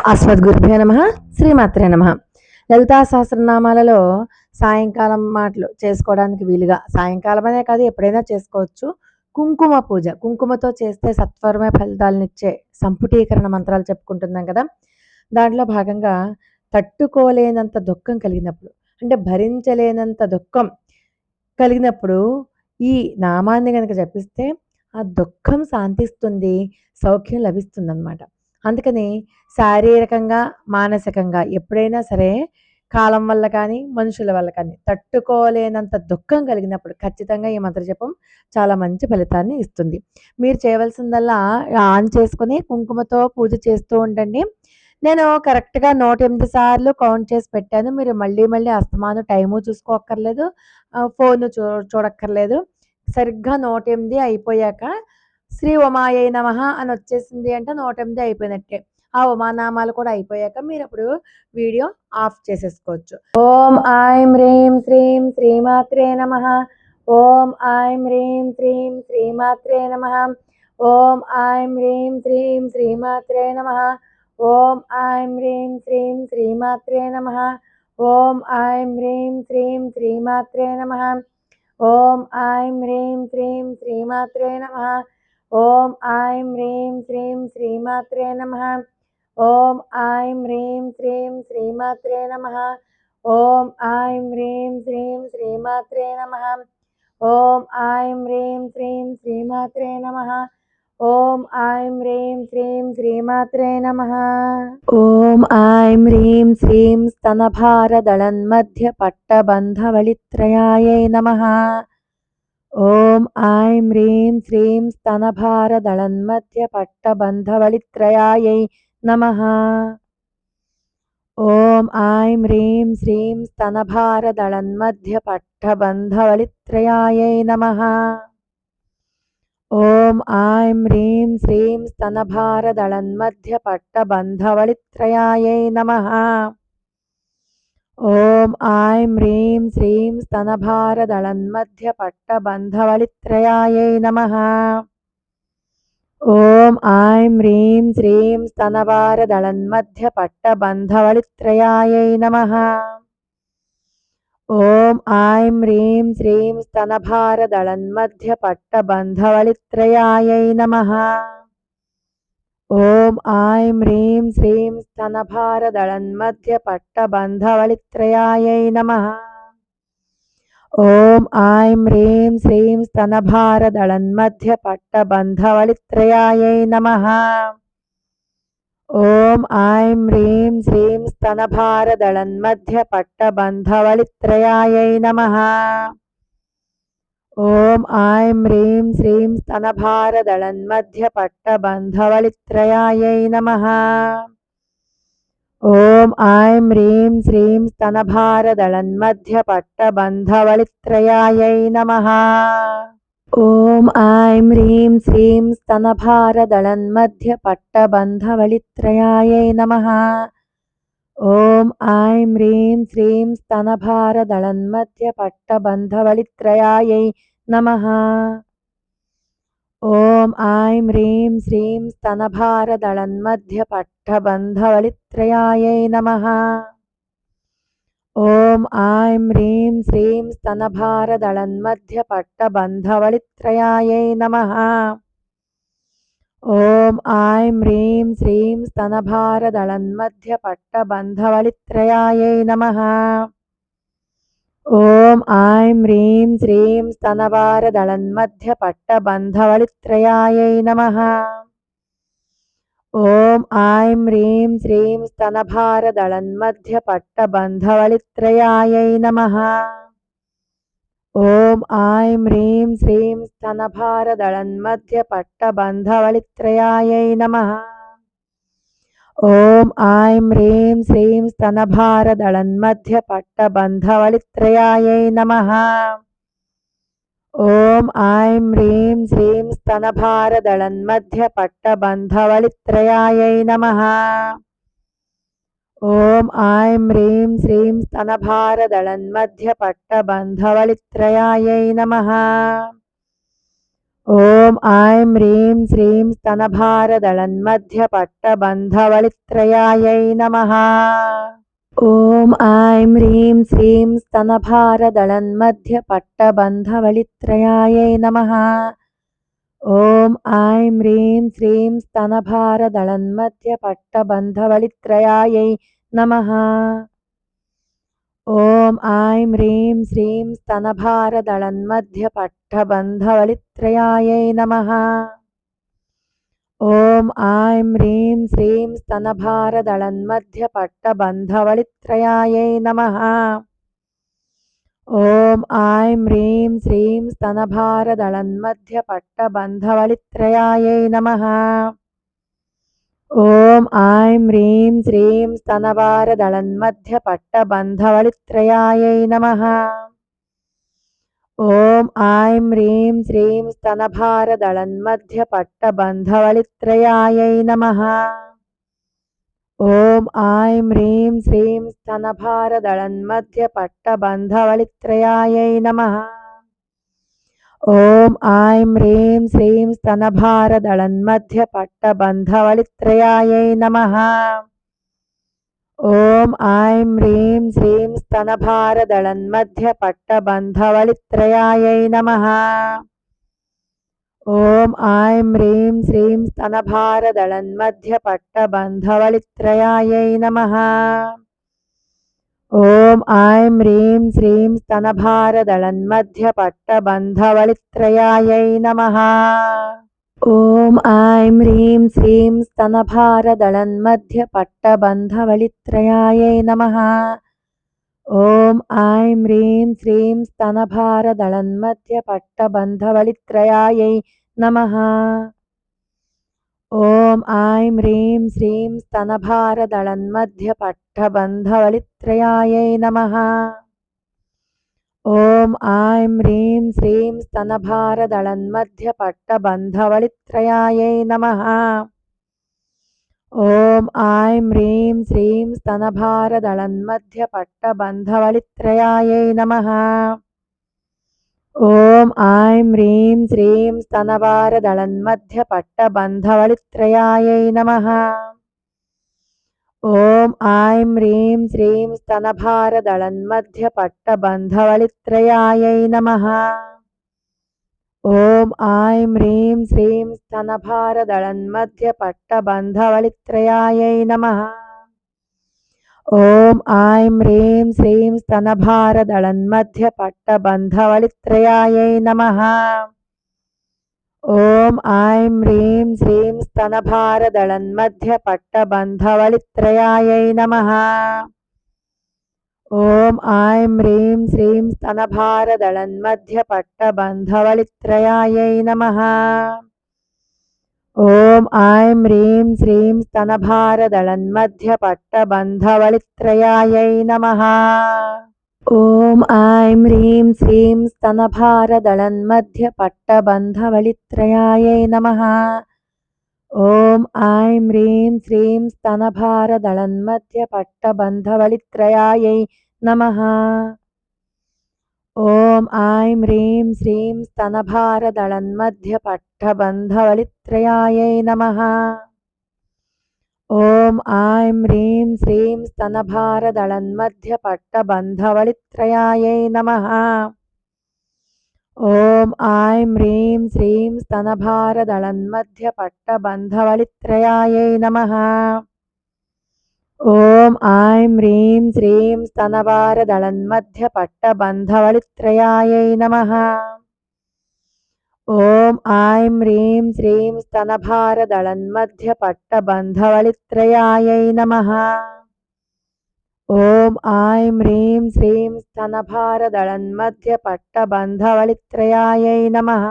అస్మద్గురుభ్యో నమః. శ్రీమాత్రే నమః. లలితా సహస్రనామాలలో సాయంకాలం మాటలు చేసుకోవడానికి వీలుగా, సాయంకాలమనే కాదు ఎప్పుడైనా చేసుకోవచ్చు. కుంకుమ పూజ, కుంకుమతో చేస్తే సత్వరమే ఫలితాలనిచ్చే సంపుటీకరణ మంత్రాలు చెప్పుకుంటున్నాం కదా. దాంట్లో భాగంగా తట్టుకోలేనంత దుఃఖం కలిగినప్పుడు, అంటే భరించలేనంత దుఃఖం కలిగినప్పుడు ఈ నామాన్ని గనక జపిస్తే ఆ దుఃఖం శాంతిస్తుంది, సౌఖ్యం లభిస్తుందన్నమాట. అందుకని శారీరకంగా, మానసికంగా ఎప్పుడైనా సరే కాలం వల్ల కానీ, మనుషుల వల్ల కానీ తట్టుకోలేనంత దుఃఖం కలిగినప్పుడు ఖచ్చితంగా ఈ మంత్ర జపం చాలా మంచి ఫలితాన్ని ఇస్తుంది. మీరు చేయవలసిందల్లా ఆన్ చేసుకొని కుంకుమతో పూజ చేస్తూ ఉండండి. నేను కరెక్ట్‌గా 108 సార్లు కౌంట్ చేసి పెట్టాను. మీరు మళ్ళీ మళ్ళీ అస్తమానం టైము చూసుకోక్కర్లేదు. ఫోను చూడక్కర్లేదు. సరిగ్గా 108 అయిపోయాక శ్రీ ఉమాయై నమః అని వచ్చేసింది అంటే 108 అయిపోయినట్టే. ఆ ఉమానామాలు కూడా అయిపోయాక మీరప్పుడు వీడియో ఆఫ్ చేసేసుకోవచ్చు. ఓం ఐం హ్రీం శ్రీం శ్రీమాత్రే నమః. ఓం ఐం హ్రీం శ్రీం శ్రీమాత్రే నమః. ఓం ఐం హ్రీం శ్రీం శ్రీమాత్రే నమః. ఓం ఐం హ్రీం శ్రీం శ్రీమాత్రే నమః. ఓం ఐం హ్రీం శ్రీం శ్రీమాత్రే నమః. ఓం ఐం హ్రీం శ్రీం శ్రీమాత్రే నమః. ఓం ఐం హ్రీం శ్రీం శ్రీమాత్రే నమః. ఓం ఐం హ్రీం శ్రీం శ్రీమాత్రే నమః. ఓం ఐం హ్రీం శ్రీం శ్రీమాత్రే నమః. ఓం ఐం హ్రీం శ్రీం శ్రీమాత్రే నమః. ఓం ఐం హ్రీం శ్రీం శ్రీమాత్రే నమః. ఓం ఐం హ్రీం శ్రీం స్తనభారదళన్మధ్య పట్టబంధవళిత్రయాయై నమః. ఓం ఐం హ్రీం శ్రీం స్తనభారదళన్మధ్య పట్టబంధవళిత్రయాయై నమః. ఓం ఐం హ్రీం శ్రీం స్తనభారదళన్మధ్య పట్టబంధవళిత్రయాయై నమః. ఓం ఐం హ్రీం శ్రీం స్తనభారదళన్మధ్య పట్టబంధవళిత్రయాయై నమః. ఓం ఐం హ్రీం శ్రీం స్తనభారదళన్మధ్య పట్టబంధవళిత్రయాయై నమః. ఓం ఐం హ్రీం శ్రీం స్తనభారదళన్మధ్య పట్టబంధవళిత్రయాయై నమః. ఓం ఐం హ్రీం శ్రీం స్తనభారదళన్మధ్య పట్టబంధవళిత్రయాయై నమః. ఓం ఐం హ్రీం శ్రీం స్తనభారదళన్మధ్య పట్టబంధవళిత్రయాయై నమః. ఓం ఐం హ్రీం శ్రీం స్తనభారదళన్మధ్య పట్టబంధవళిత్రయాయై నమః. ఓం ఐం హ్రీం శ్రీం స్తనభారదళన్మధ్య పట్టబంధవళిత్రయాయై నమః. ఓం ఐం హ్రీం శ్రీం స్తనభారదళన్మధ్య పట్టబంధవళిత్రయాయై నమః. ఓం ఐం హ్రీం శ్రీం స్తనభారదళన్మధ్య పట్టబంధవళిత్రయాయై నమః. ఓం ఐం హ్రీం శ్రీం స్తనభారదళన్మధ్య పట్టబంధవళిత్రయాయై నమః. ఓం ఐం హ్రీం శ్రీం స్తనభారదళన్మధ్య పట్టబంధవళిత్రయాయై నమః. ఓం ఐం హ్రీం శ్రీం స్తనభారదళన్మధ్య పట్టబంధవళిత్రయాయై నమః. ఓం ఐం హ్రీం శ్రీం స్తనభారదళన్మధ్య పట్టబంధవళిత్రయాయై నమః. ఓం ఐం హ్రీం శ్రీం స్తనభారదళన్మధ్య పట్టబంధవళిత్రయాయై నమః. ఓం ఐం హ్రీం శ్రీం స్తనభారదళన్మధ్య పట్టబంధవళిత్రయాయై నమః. ఓం ఐం హ్రీం శ్రీం స్తనభారదళన్మధ్య పట్టబంధవళిత్రయాయై నమః. ఓం ఐం హ్రీం శ్రీం స్తనభారదళన్మధ్య పట్టబంధవళిత్రయాయై నమః. ఓం ఐం హ్రీం శ్రీం స్తనభారదళన్మధ్య పట్టబంధవళిత్రయాయై నమః. ఓం ఐం హ్రీం శ్రీం స్తనభారదళన్మధ్య పట్టబంధవళిత్రయాయై నమః. ఓం ఐం హ్రీం శ్రీం స్తనభారదళన్మధ్య పట్టబంధవళిత్రయాయై నమః. ఓం ఐం హ్రీం శ్రీం స్తనభారదళన్మధ్యపట్టబంధవళిత్రయాయై నమః. ఓం ఐం హ్రీం శ్రీం స్తనభారదళన్మధ్యపట్టబంధవళిత్రయాయై నమః. ఓం ఐం హ్రీం శ్రీం స్తనభారదళన్మధ్యపట్టబంధవళిత్రయాయై నమః. ఓం ఐం హ్రీం శ్రీం స్తనభారదళన్మధ్యపట్టబంధవళిత్రయాయై నమః. ఓం ఐం హ్రీం శ్రీం స్తనభారదళన్మధ్యపట్టబంధవళిత్రయాయై నమః. ఓం ఐం హ్రీం శ్రీం స్తనభారదళన్మధ్యపట్టబంధవళిత్రయాయై నమః. ఓం ఐం హ్రీం శ్రీం స్తనభారదళన్మధ్యపట్టబంధవళిత్రయాయై నమః. ఓం ఐం హ్రీం శ్రీం స్తనభారదళన్మధ్యపట్టబంధవళిత్రయాయై నమః. ఓం ఐం హ్రీం శ్రీం స్తనభారదళన్మధ్యపట్టబంధవళిత్రయాయై నమః. ఓం ఐం హ్రీం శ్రీం స్తనభారదళన్మధ్యపట్టబంధవళిత్రయాయై నమః. ఓం ఐం హ్రీం శ్రీం స్తనభారదళన్మధ్యపట్టబంధవళిత్రయాయై నమః. ఓం ఐం హ్రీం శ్రీం స్తనభారదళన్మధ్యపట్టబంధవళిత్రయాయై నమః. ఓం ఐం హ్రీం శ్రీం స్తనభారదళన్మధ్యపట్టబంధవళిత్రయాయై నమః. ఓం ఐం హ్రీం శ్రీం స్తనభారదళన్మధ్యపట్టబంధవళిత్రయాయై నమః. ఓం ఐం హ్రీం శ్రీం స్తనభారదళన్మధ్యపట్టబంధవళిత్రయాయై నమః. ఓం ఐం హ్రీం శ్రీం స్తనభారదళన్మధ్యపట్టబంధవళిత్రయాయై నమః. ఓం ఐం హ్రీం శ్రీం స్తనభారదళన్మధ్యపట్టబంధవళిత్రయాయై నమః. ఓం ఐం హ్రీం శ్రీం స్తనభారదళన్మధ్యపట్టబంధవళిత్రయాయై నమః. ఓం ఐం హ్రీం శ్రీం స్తనభారదళన్మధ్యపట్టబంధవళిత్రయాయై నమః. ఓం ఐం హ్రీం శ్రీం స్తనభారదళన్మధ్యపట్టబంధవళిత్రయాయై నమః. ఓం ఐం హ్రీం శ్రీం స్తనభారదళన్మధ్యపట్టబంధవళిత్రయాయై నమః. ఓం ఐం హ్రీం శ్రీం స్తనభారదళన్మధ్యపట్టబంధవళిత్రయాయై నమః. ఓం ఐం హ్రీం శ్రీం స్తనభారదళన్మధ్యపట్టబంధవళిత్రయాయై నమః. ఓం ఐం హ్రీం శ్రీం స్తనభారదళన్మధ్యపట్టబంధవళిత్రయాయై నమః. ఓం ఐం హ్రీం శ్రీం స్తనభారదళన్మధ్యపట్టబంధవళిత్రయాయై నమః. ఓం ఐం హ్రీం శ్రీం స్తనభారదళన్మధ్యపట్టబంధవళిత్రయాయై నమః. ఓం ఐం హ్రీం శ్రీం స్తనభారదళన్మధ్యపట్టబంధవళిత్రయాయై నమః. ఓం ఐం హ్రీం శ్రీం స్తనభారదళన్మధ్యపట్టబంధవళిత్రయాయై నమః. ఓం ఐం హ్రీం శ్రీం స్తనభారదళన్మధ్యపట్టబంధవళిత్రయాయై నమః. ఓం ఐం హ్రీం శ్రీం స్తనభారదళన్మధ్యపట్టబంధవళిత్రయాయై నమః. ఓం ఐం హ్రీం శ్రీం స్తనభారదళన్మధ్యపట్టబంధవళిత్రయాయై నమః. ఓం ఐం హ్రీం శ్రీం స్తనభారదళన్మధ్యపట్టబంధవళిత్రయాయై నమః. ఓం ఐం హ్రీం శ్రీం స్తనభారదళన్మధ్యపట్టబంధవళిత్రయాయై నమః.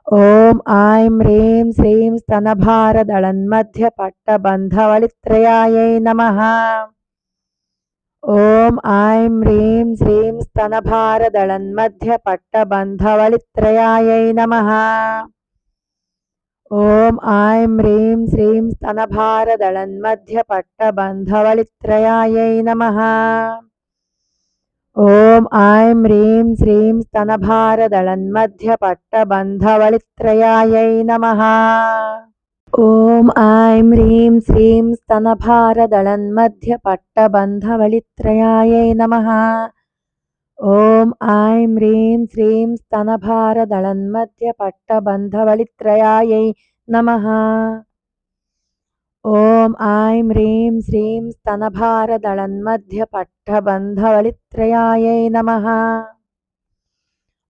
ఓం ఐం హ్రీం శ్రీం స్తనభారదళన్మధ్యపట్టబంధవళిత్రయాయై నమః. ఓం ఐం హ్రీం శ్రీం స్తనభారదళన్మధ్యపట్టబంధవళిత్రయాయై నమః. ఓం ఐం హ్రీం శ్రీం స్తనభారదళన్మధ్యపట్టబంధవళిత్రయాయై నమః. ఓం ఐం హ్రీం శ్రీం స్తనభారదళన్మధ్యపట్టబంధవళిత్రయాయై నమః. ఓం ఐం హ్రీం శ్రీం స్తనభారదళన్మధ్యపట్టబంధవళిత్రయాయై నమః. ఓం ఐం హ్రీం శ్రీం స్తనభారదళన్మధ్యపట్టబంధవళిత్రయాయై నమః. ఓం ఐం హ్రీం శ్రీం స్తనభారదళన్మధ్యపట్టబంధవళిత్రయాయై నమః.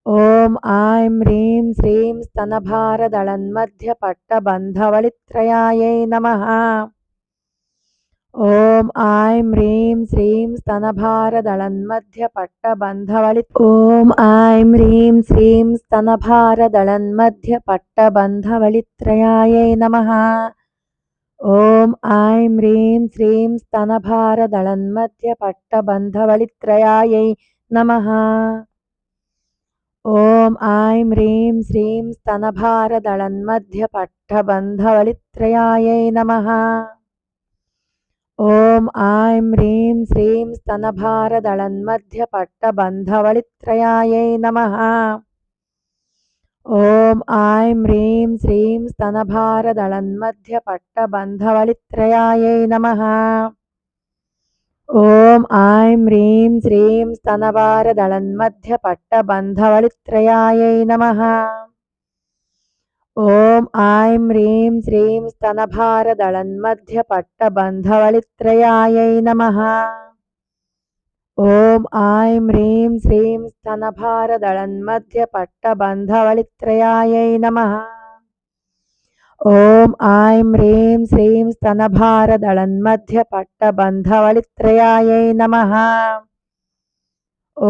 ఓం ఐం హ్రీం శ్రీం స్తనభారదళన్మధ్యపట్టబంధవళిత్రయాయై నమః. ఓం ఐం హ్రీం శ్రీం స్తనభారదళన్మధ్యపట్టబంధవళిత్రయాయై నమః. ఓం ఐం హ్రీం శ్రీం స్తనభారదళన్మధ్యపట్టబంధవళిత్రయాయై నమః. ఓం ఐం హ్రీం శ్రీం స్తనభారదళన్మధ్యపట్టబంధవళిత్రయాయై నమః. ఓం ఐం హ్రీం శ్రీం స్తనభారదళన్మధ్యపట్టబంధవళిత్రయాయై నమః. ఓం ఐం హ్రీం శ్రీం స్తనభారదళన్మధ్యపట్టబంధవళిత్రయాయై నమః. ఓం ఐం హ్రీం శ్రీం స్తనభారదళన్మధ్యపట్టబంధవళిత్రయాయై నమః. ఓం ఐం హ్రీం శ్రీం స్తనభారదళన్మధ్యపట్టబంధవళిత్రయాయై నమః. ఓం ఐం హ్రీం శ్రీం స్తనభారదళన్మధ్యపట్టబంధవళిత్రయాయై నమః. ఓం ఐం హ్రీం శ్రీం స్తనభారదళన్మధ్యపట్టబంధవళిత్రయాయై నమః. ఓం ఐం హ్రీం శ్రీం స్తనభారదళన్మధ్యపట్టబంధవళిత్రయాయై నమః.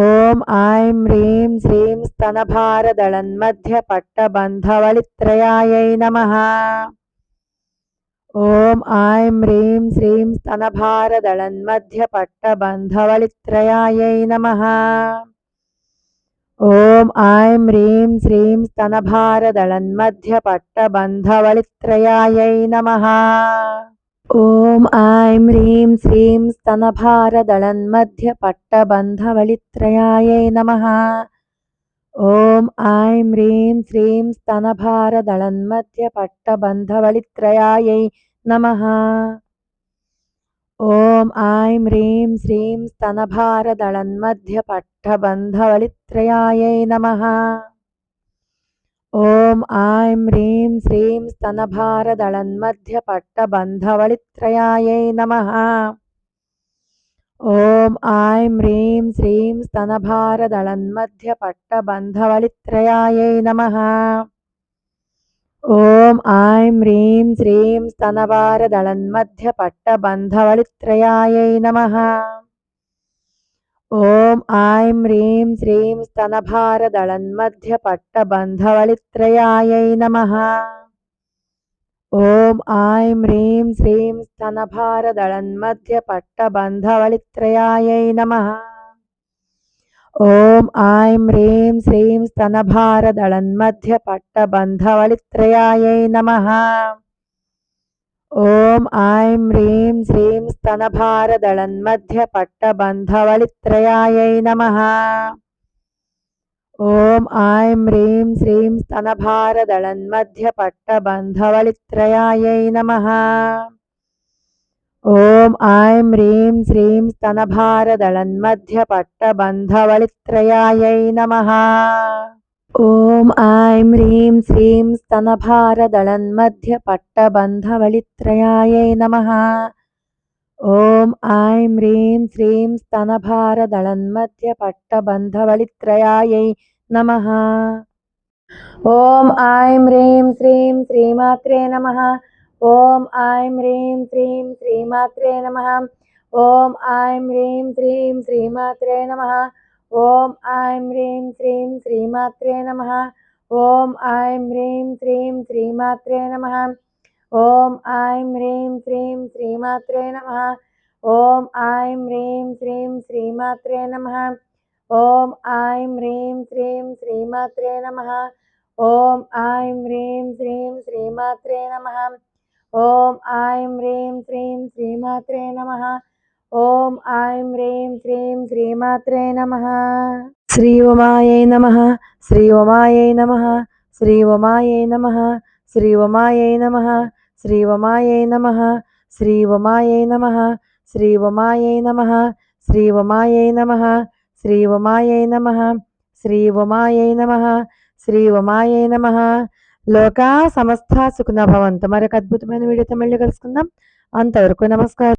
ఓం ఐం హ్రీం శ్రీం స్తనభారదళన్మధ్యపట్టబంధవళిత్రయాయై నమః. ఓం ఐం హ్రీం శ్రీం స్తనభారదళన్మధ్యపట్టబంధవళిత్రయాయై నమః. ఓం ఐం హ్రీం శ్రీం స్తనభారదళన్మధ్యపట్టబంధవళిత్రయాయై నమః. ఓం ఐం హ్రీం శ్రీం స్తనభారదళన్మధ్యపట్టబంధవళిత్రయాయై నమః. ఓం ఐం హ్రీం శ్రీం స్తనభారదళన్మధ్యపట్టబంధవళిత్రయాయై నమః. ఓం ఐం హ్రీం శ్రీం స్తనభారదళన్మధ్యపట్టబంధవళిత్రయాయై నమః. ఓం ఐం హ్రీం శ్రీం స్తనభారదళన్మధ్యపట్టబంధవళిత్రయాయై నమః. ఓం ఐం హ్రీం శ్రీం స్తనభారదళన్మధ్యపట్టబంధవళిత్రయాయై నమః. ఓం ఐం హ్రీం శ్రీం స్తనభారదళన్మధ్యపట్టబంధవళిత్రయాయై నమః. ఓం ఐం హ్రీం శ్రీం స్తనభారదళన్మధ్యపట్టబంధవళిత్రయాయై నమః. ఓం ఐం హ్రీం శ్రీం స్తనభారదళన్మధ్యపట్టబంధవళిత్రయాయై నమః. ఓం ఐం హ్రీం శ్రీం స్తనభారదళన్మధ్యపట్టబంధవళిత్రయాయై నమః. ఓం ఐం హ్రీం శ్రీం స్తనభారదళన్మధ్యపట్టబంధవళిత్రయాయై నమః. ఓం ఐం హ్రీం శ్రీం స్తనభారదళన్మధ్యపట్టబంధవళిత్రయాయై నమః. ఓం ఐం హ్రీం శ్రీం స్తనభారదళన్మధ్యపట్టబంధవళిత్రయాయై నమః. ఓం ఐం హ్రీం శ్రీం స్తనభారదళన్మధ్యపట్టబంధవళిత్రయాయై నమః. ఓం ఐం హ్రీం శ్రీం శ్రీమాత్రే నమః. ఓం ఐం హ్రీం శ్రీం శ్రీమాత్రే నమః. ఓం ఐం హ్రీం శ్రీం శ్రీమాత్రే నమః. ఓం ఐం హ్రీం శ్రీం శ్రీమాత్రే నమః. ఓం ఐం హ్రీం శ్రీం శ్రీమాత్రే నమః. ఓం ఐం హ్రీం శ్రీం శ్రీమాత్రే నమః. ఓం ఐం హ్రీం శ్రీం శ్రీమాత్రే నమః. ఓం ఐం హ్రీం శ్రీం శ్రీమాత్రే నమః. ఓం ఐం హ్రీం శ్రీం శ్రీమాత్రే నమః. ఓం ఐం హ్రీం శ్రీం శ్రీమాత్రే నమః. ఓం ఐం హ్రీం శ్రీం శ్రీమాత్రే నమః. శ్రీ ఉమాయై నమః. శ్రీ ఉమాయై నమః. శ్రీ ఉమాయై నమః. శ్రీ ఉమాయై నమః. శ్రీ ఉమాయై నమః. శ్రీ ఉమాయై నమః. శ్రీ ఉమాయై నమః. శ్రీ ఉమాయై నమః. శ్రీ ఉమాయై నమః. శ్రీ ఉమాయై నమః. శ్రీ ఉమాయై నమః. లోకా సమస్త సుఖినో భవంతు. మరొక అద్భుతమైన వీడియోతో మళ్ళీ కలుసుకుందాం. అంతవరకు నమస్కారం.